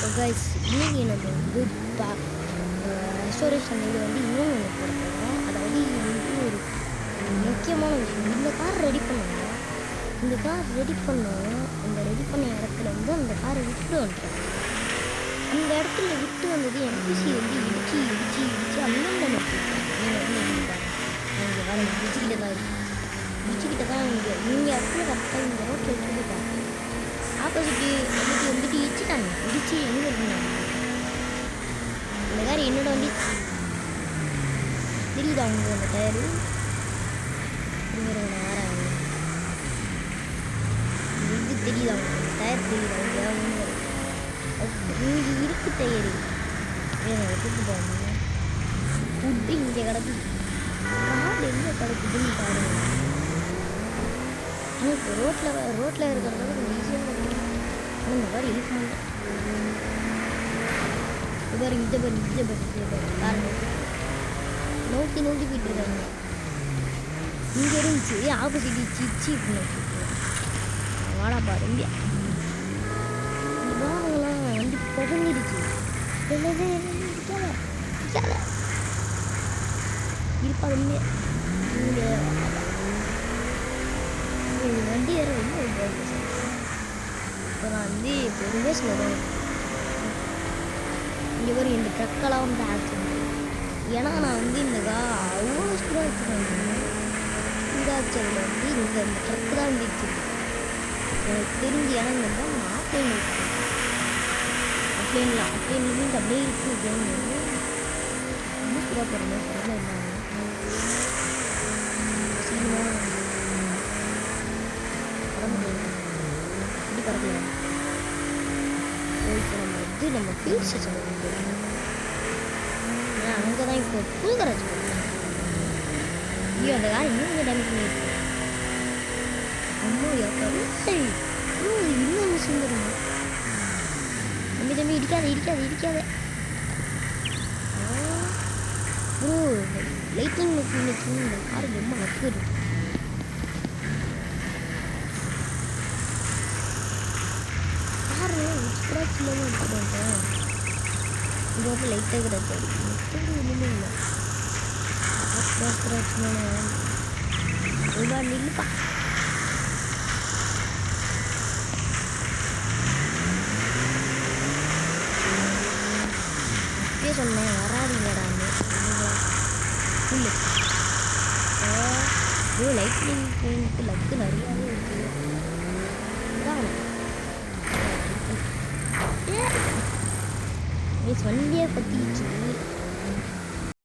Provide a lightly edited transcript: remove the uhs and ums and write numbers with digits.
So guys இன்னைக்கு நம்ம வந்து ரெஸ்டோரேஷன் இது வந்து இன்னும் ஒன்று போட போகிறோம். அதாவது இது வந்து ஒரு முக்கியமான விஷயம். இந்த கார் ரெடி பண்ணுவாங்க. இந்த கார் ரெடி பண்ணோம். இந்த ரெடி பண்ண இடத்துல வந்து அந்த காரை விட்டு வந்துட்டோம். அந்த இடத்துல விட்டு வந்தது என்பிசி வந்து இடிச்சு அண்ணன் வச்சுருக்கோம். நீங்கள் வந்து இங்கே வேறு இடிச்சுக்கிட்ட தான் இருக்கு. இடிச்சுக்கிட்ட தான் இங்கே இடத்துல கரெக்டாக இந்த ரோட்டில் வச்சுட்டு பார்ப்போம். ஆப்போசிட்டு வந்துட்டு இடிச்சுட்டாங்க. இடிச்சு எங்கே இருந்தாங்க இந்த கார் என்னோட வண்டி தெரியுதா உங்களுக்கு அந்த டயரு வேறு இது தெரியுதா உங்களுக்கு டயர் தெரியுதா இங்கே இருக்கு டயரு கூட்டு போவாங்க ஃபுட்டு இங்கே கிடக்கு கார் எங்கே கிடக்குதுன்னு பாருங்க. எனக்கு ரோட்டில் இருக்கிறதால கொஞ்சம் ஈஸியாக இருக்கும். ஆனால் இந்த மாதிரி இருக்க மாட்டேன். இதை பாரு காரணம் நோக்கி போயிட்டு இருக்காங்க. இங்கே இருந்துச்சு ஆப்போசிட் இச்சு வாடா பாரு இங்கே வாங்கலாம் வண்டி புகஞ்சிடுச்சு. இருப்பா இங்கே வண்டி வேறு ரொம்ப இப்போ நான் வந்து பொறுமையாக சொல்லுவேன். இங்கே வரும் இந்த ட்ரக்கெல்லாம் வந்து ஆக்சிடென்ட். ஏன்னா நான் வந்து இந்த அவ்வளோ ஸ்பீடாக வச்சுருக்கேன். ஸ்பீடாக வச்சதில் வந்து இந்த ட்ரக்கு தான் வந்துச்சு எனக்கு தெரிஞ்சு. ஏன்னா இந்த நான் ஆஃப்லைன் இருக்கேன். ஆஃப்லைன் மீன்ஸ் அப்படியே இருக்குது கேம் வந்து ரொம்ப ஸ்பீடாக போகிறேன். பரவாயில்ல இருந்தாங்க சீக்கிரமாக வர முடியாது. இப்படி பரவாயில்ல. இப்போ நம்ம ஃபியூல் ஸ்டேஷன் போகிறோம். ஏன்னா அங்கே தான் இப்போ ஃபுல் கராஜ் போகிறோம். ஐயோ அந்த கார் இன்னும் கொஞ்சம் டேமேஜ் பண்ணியிருக்கு. அம்மா யாரு இன்னும் மிஷின் வருமா தம்பி இடிக்காத ப்ரோ லைட்டிங் இந்த கார் ரொம்ப நக்குது. ஸ்க்ராட்ச் இல்லாமல் எடுத்துட்டேன். இந்த வாட்டி லைட்டாக கிடச்சி அடிக்கணும் ஒன்றுமே இல்லை. ஸ்க்ராட்ச் நில்லுப்பா. இப்பயே சொன்னேன் வராதிங்கடான்னு இல்லை. லைட்னிங் பெயிண்ட்டு லக்கு நிறையாவே இருக்குது. வண்டியை பற்றிச்சு